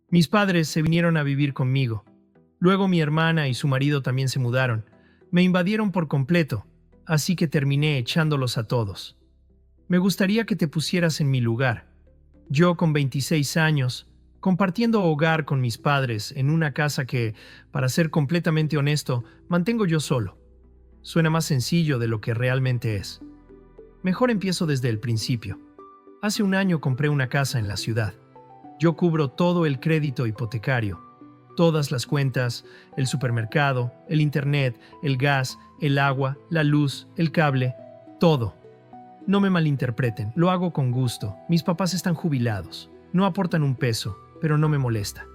Mis padres se vinieron a vivir conmigo. Luego mi hermana y su marido también se mudaron. Me invadieron por completo, así que terminé echándolos a todos. Me gustaría que te pusieras en mi lugar. Yo con 26 años, compartiendo hogar con mis padres en una casa que, para ser completamente honesto, mantengo yo solo. Suena más sencillo de lo que realmente es. Mejor empiezo desde el principio. Hace un año compré una casa en la ciudad. Yo cubro todo el crédito hipotecario, todas las cuentas, el supermercado, el internet, el gas, el agua, la luz, el cable, todo. No me malinterpreten, lo hago con gusto. Mis papás están jubilados, no aportan un peso, pero no me molesta.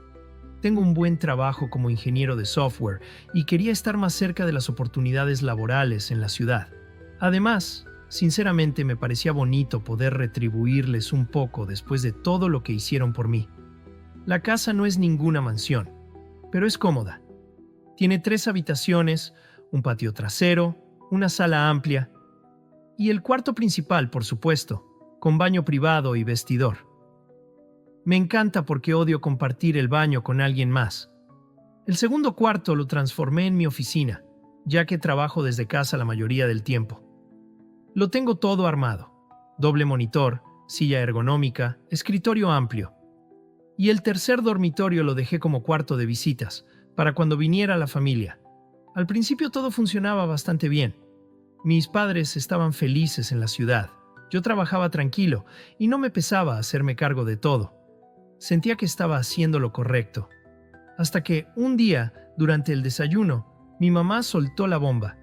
Tengo un buen trabajo como ingeniero de software y quería estar más cerca de las oportunidades laborales en la ciudad. Además, sinceramente me parecía bonito poder retribuirles un poco después de todo lo que hicieron por mí. La casa no es ninguna mansión, pero es cómoda. Tiene 3 habitaciones, un patio trasero, una sala amplia y el cuarto principal, por supuesto, con baño privado y vestidor. Me encanta porque odio compartir el baño con alguien más. El segundo cuarto lo transformé en mi oficina, ya que trabajo desde casa la mayoría del tiempo. Lo tengo todo armado: doble monitor, silla ergonómica, escritorio amplio. Y el tercer dormitorio lo dejé como cuarto de visitas, para cuando viniera la familia. Al principio todo funcionaba bastante bien. Mis padres estaban felices en la ciudad. Yo trabajaba tranquilo y no me pesaba hacerme cargo de todo. Sentía que estaba haciendo lo correcto. Hasta que un día, durante el desayuno, mi mamá soltó la bomba.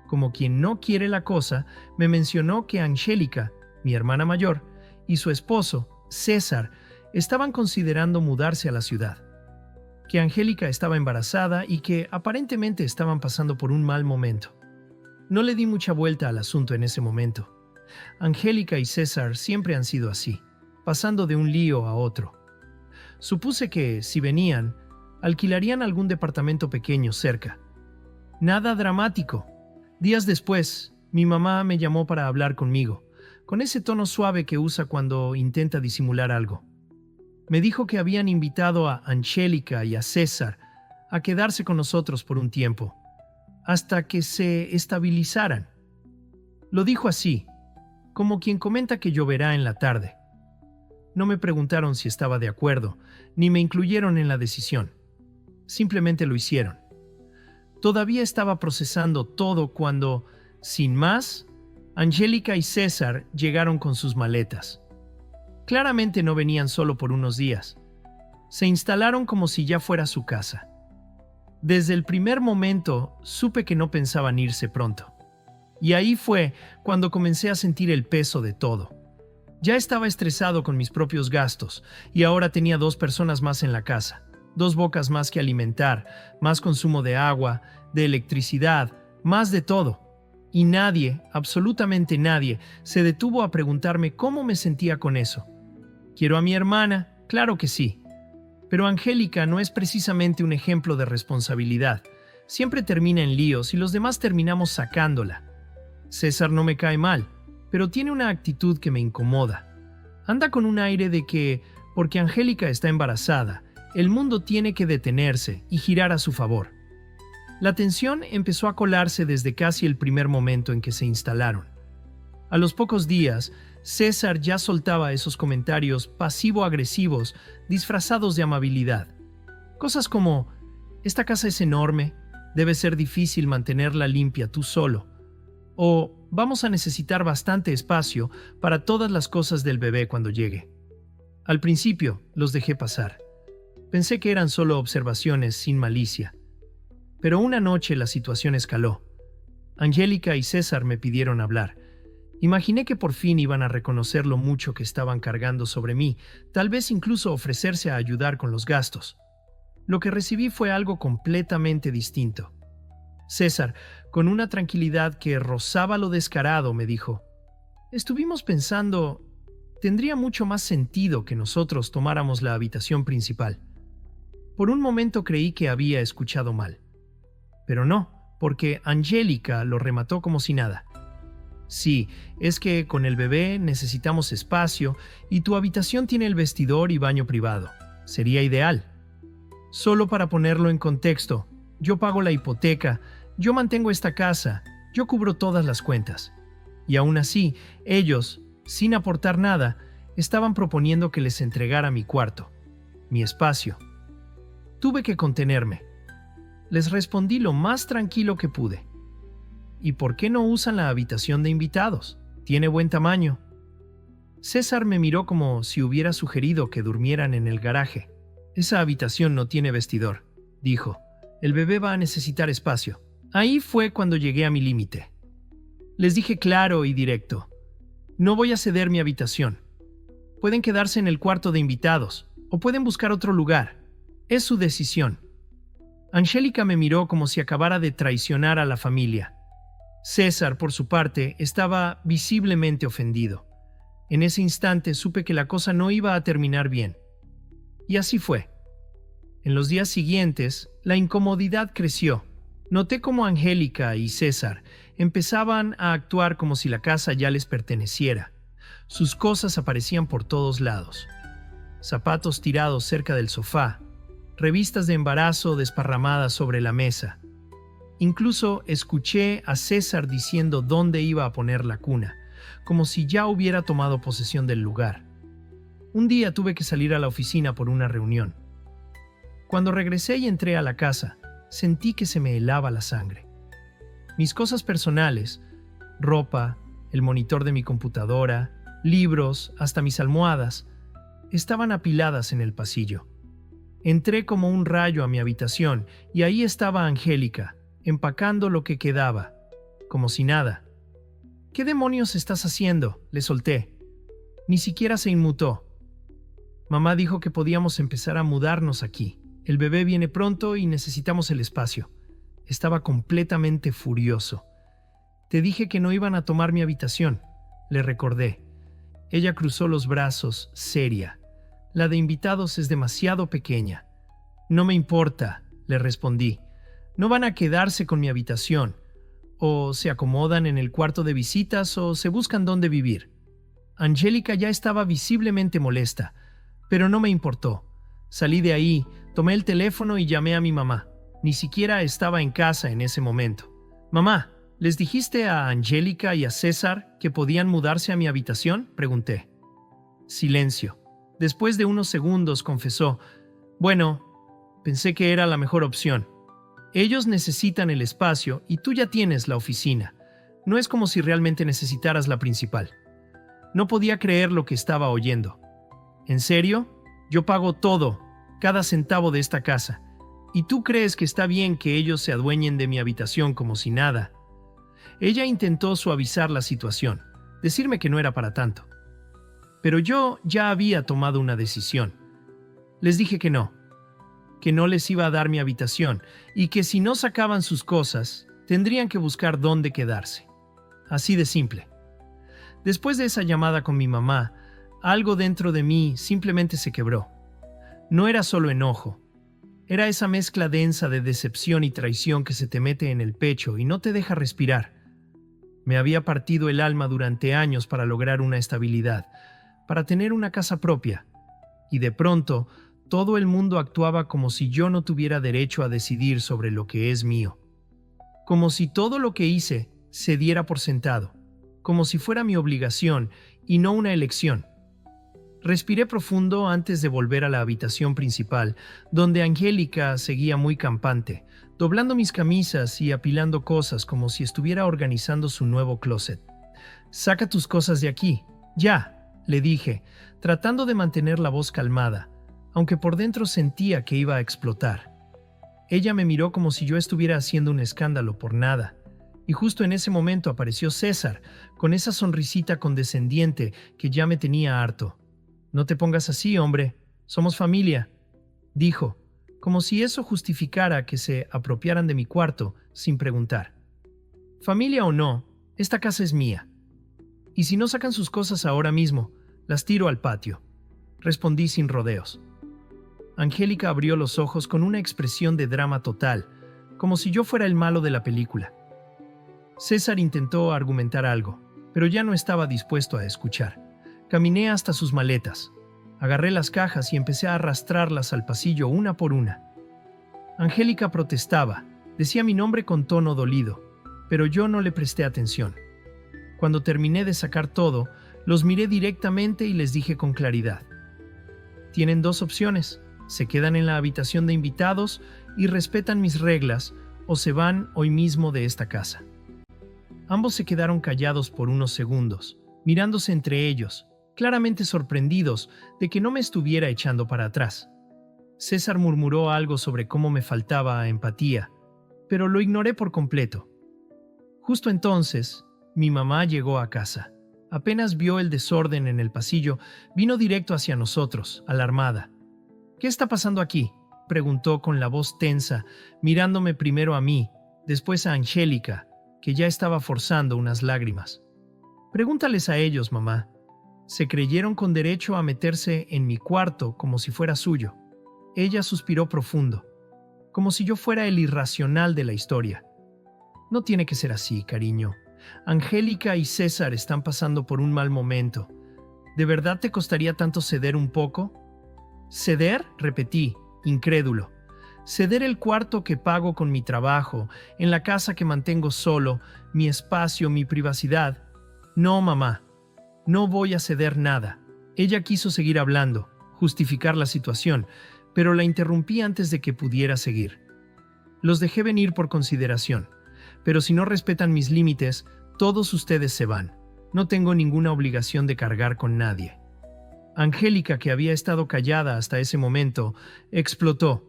Como quien no quiere la cosa, me mencionó que Angélica, mi hermana mayor, y su esposo, César, estaban considerando mudarse a la ciudad. Que Angélica estaba embarazada y que aparentemente estaban pasando por un mal momento. No le di mucha vuelta al asunto en ese momento. Angélica y César siempre han sido así, pasando de un lío a otro. Supuse que, si venían, alquilarían algún departamento pequeño cerca. Nada dramático. Días después, mi mamá me llamó para hablar conmigo, con ese tono suave que usa cuando intenta disimular algo. Me dijo que habían invitado a Angélica y a César a quedarse con nosotros por un tiempo, hasta que se estabilizaran. Lo dijo así, como quien comenta que lloverá en la tarde. No me preguntaron si estaba de acuerdo, ni me incluyeron en la decisión. Simplemente lo hicieron. Todavía estaba procesando todo cuando, sin más, Angélica y César llegaron con sus maletas. Claramente no venían solo por unos días. Se instalaron como si ya fuera su casa. Desde el primer momento supe que no pensaban irse pronto. Y ahí fue cuando comencé a sentir el peso de todo. Ya estaba estresado con mis propios gastos y ahora tenía 2 personas más en la casa. 2 bocas más que alimentar, más consumo de agua, de electricidad, más de todo. Y nadie, absolutamente nadie, se detuvo a preguntarme cómo me sentía con eso. ¿Quiero a mi hermana? Claro que sí. Pero Angélica no es precisamente un ejemplo de responsabilidad. Siempre termina en líos y los demás terminamos sacándola. César no me cae mal, pero tiene una actitud que me incomoda. Anda con un aire de que, porque Angélica está embarazada, el mundo tiene que detenerse y girar a su favor. La tensión empezó a colarse desde casi el primer momento en que se instalaron. A los pocos días, César ya soltaba esos comentarios pasivo-agresivos disfrazados de amabilidad. Cosas como: esta casa es enorme, debe ser difícil mantenerla limpia tú solo. O vamos a necesitar bastante espacio para todas las cosas del bebé cuando llegue. Al principio los dejé pasar. Pensé que eran solo observaciones sin malicia. Pero una noche la situación escaló. Angélica y César me pidieron hablar. Imaginé que por fin iban a reconocer lo mucho que estaban cargando sobre mí, tal vez incluso ofrecerse a ayudar con los gastos. Lo que recibí fue algo completamente distinto. César, con una tranquilidad que rozaba lo descarado, me dijo: estuvimos pensando, tendría mucho más sentido que nosotros tomáramos la habitación principal. Por un momento creí que había escuchado mal. Pero no, porque Angélica lo remató como si nada. Sí, es que con el bebé necesitamos espacio y tu habitación tiene el vestidor y baño privado. Sería ideal. Solo para ponerlo en contexto, yo pago la hipoteca, yo mantengo esta casa, yo cubro todas las cuentas. Y aún así, ellos, sin aportar nada, estaban proponiendo que les entregara mi cuarto, mi espacio. Tuve que contenerme. Les respondí lo más tranquilo que pude. ¿Y por qué no usan la habitación de invitados? Tiene buen tamaño. César me miró como si hubiera sugerido que durmieran en el garaje. Esa habitación no tiene vestidor, dijo. El bebé va a necesitar espacio. Ahí fue cuando llegué a mi límite. Les dije claro y directo. No voy a ceder mi habitación. Pueden quedarse en el cuarto de invitados o pueden buscar otro lugar. Es su decisión. Angélica me miró como si acabara de traicionar a la familia. César, por su parte, estaba visiblemente ofendido. En ese instante supe que la cosa no iba a terminar bien. Y así fue. En los días siguientes, la incomodidad creció. Noté cómo Angélica y César empezaban a actuar como si la casa ya les perteneciera. Sus cosas aparecían por todos lados. Zapatos tirados cerca del sofá, revistas de embarazo desparramadas sobre la mesa. Incluso escuché a César diciendo dónde iba a poner la cuna, como si ya hubiera tomado posesión del lugar. Un día tuve que salir a la oficina por una reunión. Cuando regresé y entré a la casa, sentí que se me helaba la sangre. Mis cosas personales, ropa, el monitor de mi computadora, libros, hasta mis almohadas, estaban apiladas en el pasillo. Entré como un rayo a mi habitación y ahí estaba Angélica, empacando lo que quedaba, como si nada. ¿Qué demonios estás haciendo?, le solté. Ni siquiera se inmutó. Mamá dijo que podíamos empezar a mudarnos aquí. El bebé viene pronto y necesitamos el espacio. Estaba completamente furioso. Te dije que no iban a tomar mi habitación, le recordé. Ella cruzó los brazos, seria. La de invitados es demasiado pequeña. No me importa, le respondí. No van a quedarse con mi habitación. O se acomodan en el cuarto de visitas o se buscan dónde vivir. Angélica ya estaba visiblemente molesta, pero no me importó. Salí de ahí, tomé el teléfono y llamé a mi mamá. Ni siquiera estaba en casa en ese momento. Mamá, ¿les dijiste a Angélica y a César que podían mudarse a mi habitación?, pregunté. Silencio. Después de unos segundos confesó, bueno, pensé que era la mejor opción. Ellos necesitan el espacio y tú ya tienes la oficina. No es como si realmente necesitaras la principal. No podía creer lo que estaba oyendo. ¿En serio? Yo pago todo, cada centavo de esta casa. ¿Y tú crees que está bien que ellos se adueñen de mi habitación como si nada? Ella intentó suavizar la situación, decirme que no era para tanto. Pero yo ya había tomado una decisión. Les dije que no les iba a dar mi habitación y que si no sacaban sus cosas, tendrían que buscar dónde quedarse. Así de simple. Después de esa llamada con mi mamá, algo dentro de mí simplemente se quebró. No era solo enojo. Era esa mezcla densa de decepción y traición que se te mete en el pecho y no te deja respirar. Me había partido el alma durante años para lograr una estabilidad, para tener una casa propia. Y de pronto, todo el mundo actuaba como si yo no tuviera derecho a decidir sobre lo que es mío. Como si todo lo que hice se diera por sentado. Como si fuera mi obligación y no una elección. Respiré profundo antes de volver a la habitación principal, donde Angélica seguía muy campante, doblando mis camisas y apilando cosas como si estuviera organizando su nuevo closet. «Saca tus cosas de aquí, ya», le dije, tratando de mantener la voz calmada, aunque por dentro sentía que iba a explotar. Ella me miró como si yo estuviera haciendo un escándalo por nada, y justo en ese momento apareció César, con esa sonrisita condescendiente que ya me tenía harto. «No te pongas así, hombre, somos familia», dijo, como si eso justificara que se apropiaran de mi cuarto sin preguntar. «Familia o no, esta casa es mía. Y si no sacan sus cosas ahora mismo, las tiro al patio», respondí sin rodeos. Angélica abrió los ojos con una expresión de drama total, como si yo fuera el malo de la película. César intentó argumentar algo, pero ya no estaba dispuesto a escuchar. Caminé hasta sus maletas. Agarré las cajas y empecé a arrastrarlas al pasillo una por una. Angélica protestaba, decía mi nombre con tono dolido, pero yo no le presté atención. Cuando terminé de sacar todo, los miré directamente y les dije con claridad: tienen dos opciones, se quedan en la habitación de invitados y respetan mis reglas, o se van hoy mismo de esta casa. Ambos se quedaron callados por unos segundos, mirándose entre ellos, claramente sorprendidos de que no me estuviera echando para atrás. César murmuró algo sobre cómo me faltaba empatía, pero lo ignoré por completo. Justo entonces, mi mamá llegó a casa. Apenas vio el desorden en el pasillo, vino directo hacia nosotros, alarmada. «¿Qué está pasando aquí?», preguntó con la voz tensa, mirándome primero a mí, después a Angélica, que ya estaba forzando unas lágrimas. «Pregúntales a ellos, mamá. Se creyeron con derecho a meterse en mi cuarto como si fuera suyo». Ella suspiró profundo, como si yo fuera el irracional de la historia. «No tiene que ser así, cariño. Angélica y César están pasando por un mal momento. ¿De verdad te costaría tanto ceder un poco?» «¿Ceder?», repetí, incrédulo. «Ceder el cuarto que pago con mi trabajo, en la casa que mantengo solo, mi espacio, mi privacidad. No, mamá, no voy a ceder nada». Ella quiso seguir hablando, justificar la situación, pero la interrumpí antes de que pudiera seguir. «Los dejé venir por consideración, pero si no respetan mis límites, todos ustedes se van. No tengo ninguna obligación de cargar con nadie». Angélica, que había estado callada hasta ese momento, explotó.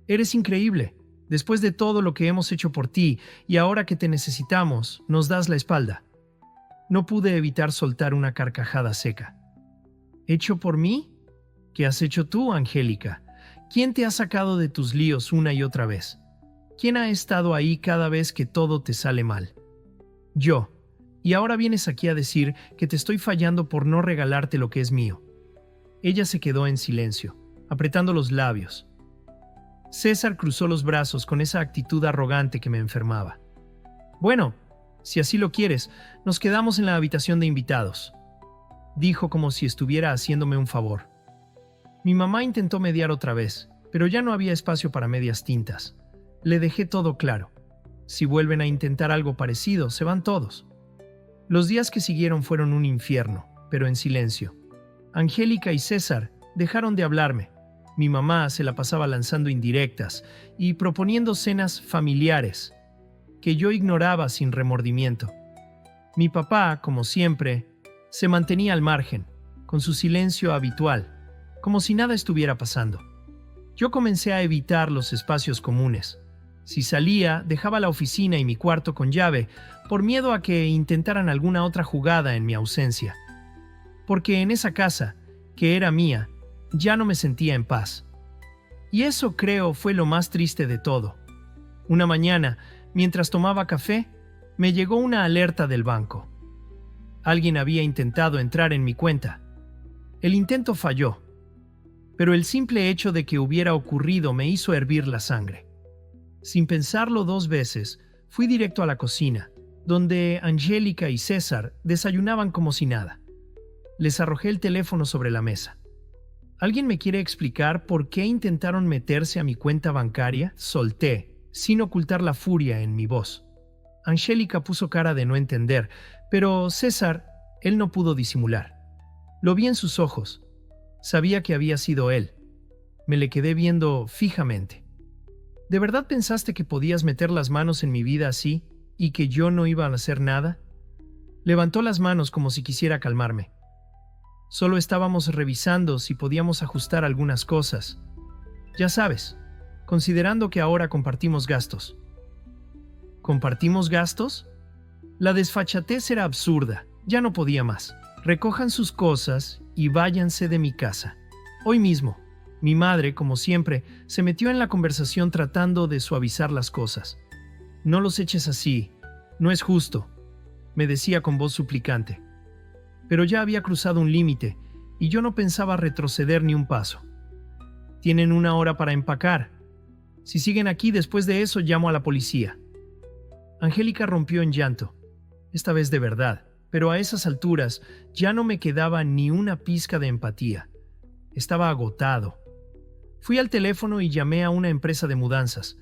«Eres increíble. Después de todo lo que hemos hecho por ti y ahora que te necesitamos, nos das la espalda». No pude evitar soltar una carcajada seca. «¿Hecho por mí? ¿Qué has hecho tú, Angélica? ¿Quién te ha sacado de tus líos una y otra vez? ¿Quién ha estado ahí cada vez que todo te sale mal?» «Yo. Y ahora vienes aquí a decir que te estoy fallando por no regalarte lo que es mío». Ella se quedó en silencio, apretando los labios. César cruzó los brazos con esa actitud arrogante que me enfermaba. «Bueno, si así lo quieres, nos quedamos en la habitación de invitados», dijo como si estuviera haciéndome un favor. Mi mamá intentó mediar otra vez, pero ya no había espacio para medias tintas. Le dejé todo claro. Si vuelven a intentar algo parecido, se van todos. Los días que siguieron fueron un infierno, pero en silencio. Angélica y César dejaron de hablarme. Mi mamá se la pasaba lanzando indirectas y proponiendo cenas familiares, que yo ignoraba sin remordimiento. Mi papá, como siempre, se mantenía al margen, con su silencio habitual, como si nada estuviera pasando. Yo comencé a evitar los espacios comunes. Si salía, dejaba la oficina y mi cuarto con llave, por miedo a que intentaran alguna otra jugada en mi ausencia. Porque en esa casa, que era mía, ya no me sentía en paz. Y eso, creo, fue lo más triste de todo. Una mañana, mientras tomaba café, me llegó una alerta del banco. Alguien había intentado entrar en mi cuenta. El intento falló, pero el simple hecho de que hubiera ocurrido me hizo hervir la sangre. Sin pensarlo dos veces, fui directo a la cocina, donde Angélica y César desayunaban como si nada. Les arrojé el teléfono sobre la mesa. ¿Alguien me quiere explicar por qué intentaron meterse a mi cuenta bancaria?, solté, sin ocultar la furia en mi voz. Angélica puso cara de no entender, pero César, él no pudo disimular. Lo vi en sus ojos. Sabía que había sido él. Me le quedé viendo fijamente. ¿De verdad pensaste que podías meter las manos en mi vida así y que yo no iba a hacer nada? Levantó las manos como si quisiera calmarme. Solo estábamos revisando si podíamos ajustar algunas cosas. Ya sabes, considerando que ahora compartimos gastos. ¿Compartimos gastos? La desfachatez era absurda. Ya no podía más. Recojan sus cosas y váyanse de mi casa. Hoy mismo. Mi madre, como siempre, se metió en la conversación tratando de suavizar las cosas. «No los eches así. No es justo», me decía con voz suplicante. Pero ya había cruzado un límite y yo no pensaba retroceder ni un paso. «Tienen 1 hora para empacar. Si siguen aquí después de eso, llamo a la policía». Angélica rompió en llanto, esta vez de verdad, pero a esas alturas ya no me quedaba ni una pizca de empatía. Estaba agotado. Fui al teléfono y llamé a una empresa de mudanzas.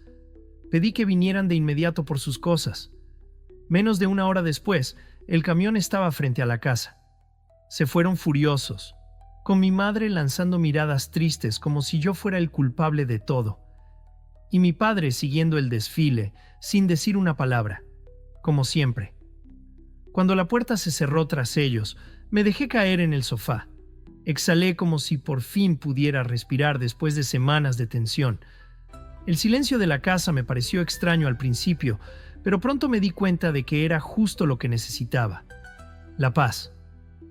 Pedí que vinieran de inmediato por sus cosas. Menos de una hora después, el camión estaba frente a la casa. Se fueron furiosos, con mi madre lanzando miradas tristes como si yo fuera el culpable de todo, y mi padre siguiendo el desfile sin decir una palabra, como siempre. Cuando la puerta se cerró tras ellos, me dejé caer en el sofá. Exhalé como si por fin pudiera respirar después de semanas de tensión. El silencio de la casa me pareció extraño al principio, pero pronto me di cuenta de que era justo lo que necesitaba. La paz.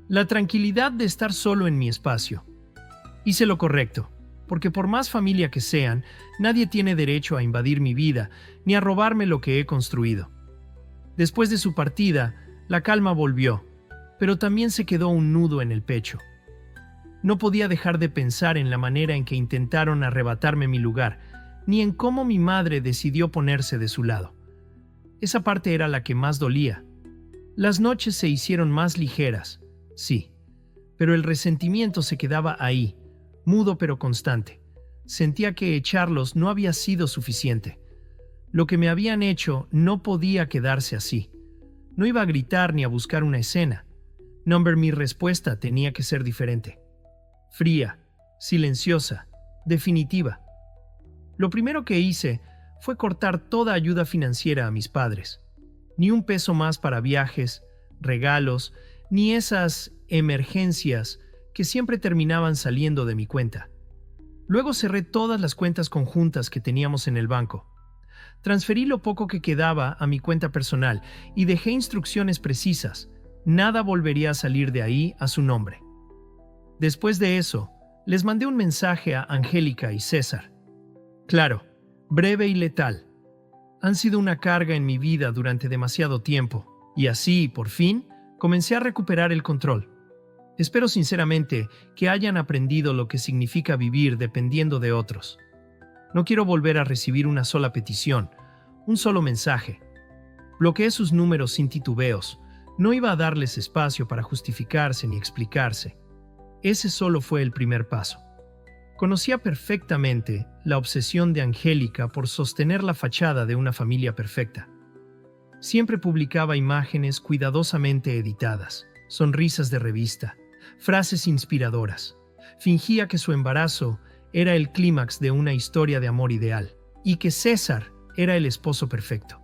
La tranquilidad de estar solo en mi espacio. Hice lo correcto, porque por más familia que sean, nadie tiene derecho a invadir mi vida ni a robarme lo que he construido. Después de su partida, la calma volvió, pero también se quedó un nudo en el pecho. No podía dejar de pensar en la manera en que intentaron arrebatarme mi lugar, ni en cómo mi madre decidió ponerse de su lado. Esa parte era la que más dolía. Las noches se hicieron más ligeras, sí, pero el resentimiento se quedaba ahí, mudo pero constante. Sentía que echarlos no había sido suficiente. Lo que me habían hecho no podía quedarse así. No iba a gritar ni a buscar una escena. Mi respuesta tenía que ser diferente. Fría, silenciosa, definitiva. Lo primero que hice fue cortar toda ayuda financiera a mis padres. Ni un peso más para viajes, regalos, ni esas emergencias que siempre terminaban saliendo de mi cuenta. Luego cerré todas las cuentas conjuntas que teníamos en el banco. Transferí lo poco que quedaba a mi cuenta personal y dejé instrucciones precisas. Nada volvería a salir de ahí a su nombre. Después de eso, les mandé un mensaje a Angélica y César. Claro, breve y letal. Han sido una carga en mi vida durante demasiado tiempo, y así, por fin, comencé a recuperar el control. Espero sinceramente que hayan aprendido lo que significa vivir dependiendo de otros. No quiero volver a recibir una sola petición, un solo mensaje. Bloqueé sus números sin titubeos. No iba a darles espacio para justificarse ni explicarse. Ese solo fue el primer paso. Conocía perfectamente la obsesión de Angélica por sostener la fachada de una familia perfecta. Siempre publicaba imágenes cuidadosamente editadas, sonrisas de revista, frases inspiradoras. Fingía que su embarazo era el clímax de una historia de amor ideal y que César era el esposo perfecto.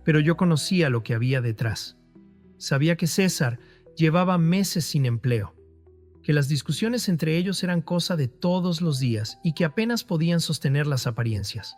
Pero yo conocía lo que había detrás. Sabía que César llevaba meses sin empleo, que las discusiones entre ellos eran cosa de todos los días y que apenas podían sostener las apariencias.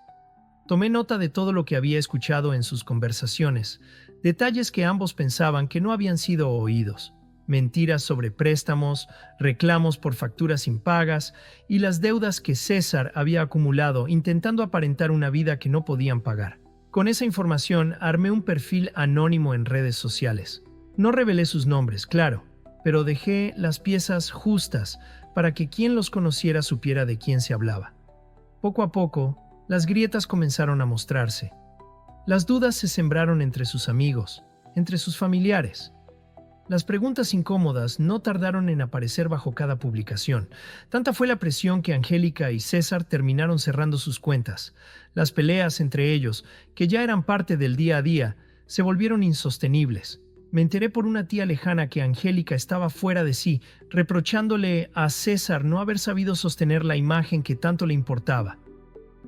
Tomé nota de todo lo que había escuchado en sus conversaciones, detalles que ambos pensaban que no habían sido oídos, mentiras sobre préstamos, reclamos por facturas impagas y las deudas que César había acumulado intentando aparentar una vida que no podían pagar. Con esa información armé un perfil anónimo en redes sociales. No revelé sus nombres, claro, pero dejé las piezas justas para que quien los conociera supiera de quién se hablaba. Poco a poco, las grietas comenzaron a mostrarse. Las dudas se sembraron entre sus amigos, entre sus familiares. Las preguntas incómodas no tardaron en aparecer bajo cada publicación. Tanta fue la presión que Angélica y César terminaron cerrando sus cuentas. Las peleas entre ellos, que ya eran parte del día a día, se volvieron insostenibles. Me enteré por una tía lejana que Angélica estaba fuera de sí, reprochándole a César no haber sabido sostener la imagen que tanto le importaba,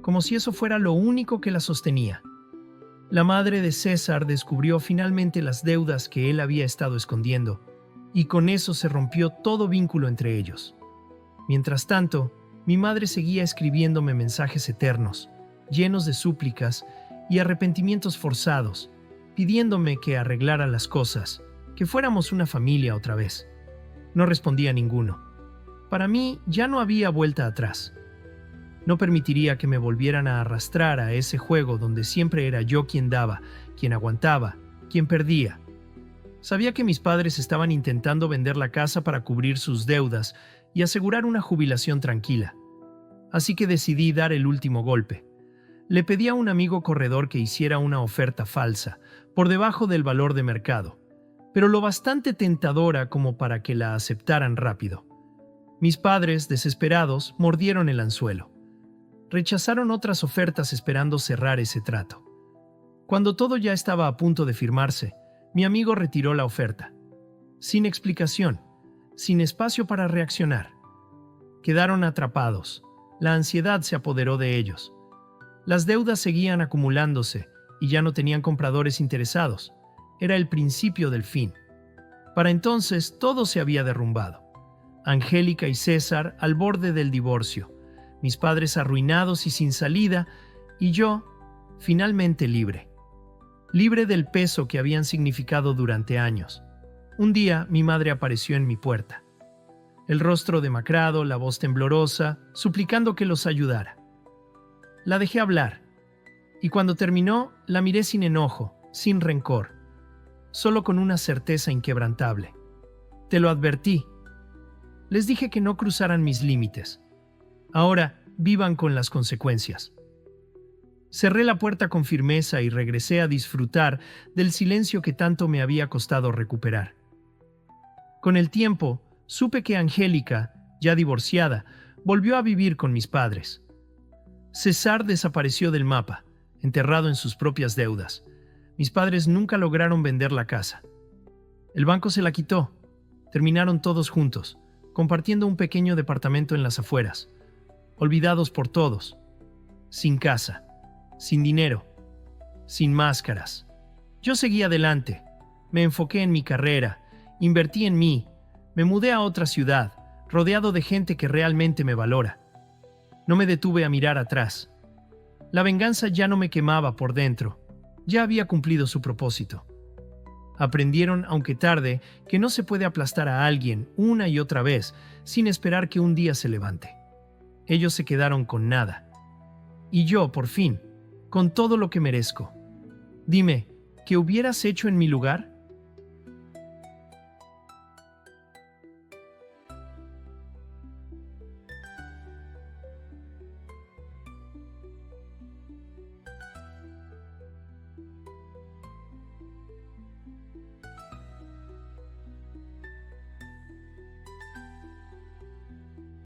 como si eso fuera lo único que la sostenía. La madre de César descubrió finalmente las deudas que él había estado escondiendo, y con eso se rompió todo vínculo entre ellos. Mientras tanto, mi madre seguía escribiéndome mensajes eternos, llenos de súplicas y arrepentimientos forzados, pidiéndome que arreglara las cosas, que fuéramos una familia otra vez. No respondía ninguno. Para mí ya no había vuelta atrás. No permitiría que me volvieran a arrastrar a ese juego donde siempre era yo quien daba, quien aguantaba, quien perdía. Sabía que mis padres estaban intentando vender la casa para cubrir sus deudas y asegurar una jubilación tranquila. Así que decidí dar el último golpe. Le pedí a un amigo corredor que hiciera una oferta falsa, por debajo del valor de mercado, pero lo bastante tentadora como para que la aceptaran rápido. Mis padres, desesperados, mordieron el anzuelo. Rechazaron otras ofertas esperando cerrar ese trato. Cuando todo ya estaba a punto de firmarse, mi amigo retiró la oferta. Sin explicación, sin espacio para reaccionar. Quedaron atrapados. La ansiedad se apoderó de ellos. Las deudas seguían acumulándose y ya no tenían compradores interesados. Era el principio del fin. Para entonces todo se había derrumbado. Angélica y César al borde del divorcio, mis padres arruinados y sin salida, y yo, finalmente libre. Libre del peso que habían significado durante años. Un día mi madre apareció en mi puerta. El rostro demacrado, la voz temblorosa, suplicando que los ayudara. La dejé hablar, y cuando terminó, la miré sin enojo, sin rencor, solo con una certeza inquebrantable. Te lo advertí. Les dije que no cruzaran mis límites. Ahora vivan con las consecuencias. Cerré la puerta con firmeza y regresé a disfrutar del silencio que tanto me había costado recuperar. Con el tiempo, supe que Angélica, ya divorciada, volvió a vivir con mis padres. César desapareció del mapa, enterrado en sus propias deudas. Mis padres nunca lograron vender la casa. El banco se la quitó. Terminaron todos juntos, compartiendo un pequeño departamento en las afueras, olvidados por todos, sin casa, sin dinero, sin máscaras. Yo seguí adelante, me enfoqué en mi carrera, invertí en mí, me mudé a otra ciudad, rodeado de gente que realmente me valora. No me detuve a mirar atrás. La venganza ya no me quemaba por dentro, ya había cumplido su propósito. Aprendieron, aunque tarde, que no se puede aplastar a alguien una y otra vez sin esperar que un día se levante. Ellos se quedaron con nada. Y yo, por fin, con todo lo que merezco. Dime, ¿qué hubieras hecho en mi lugar?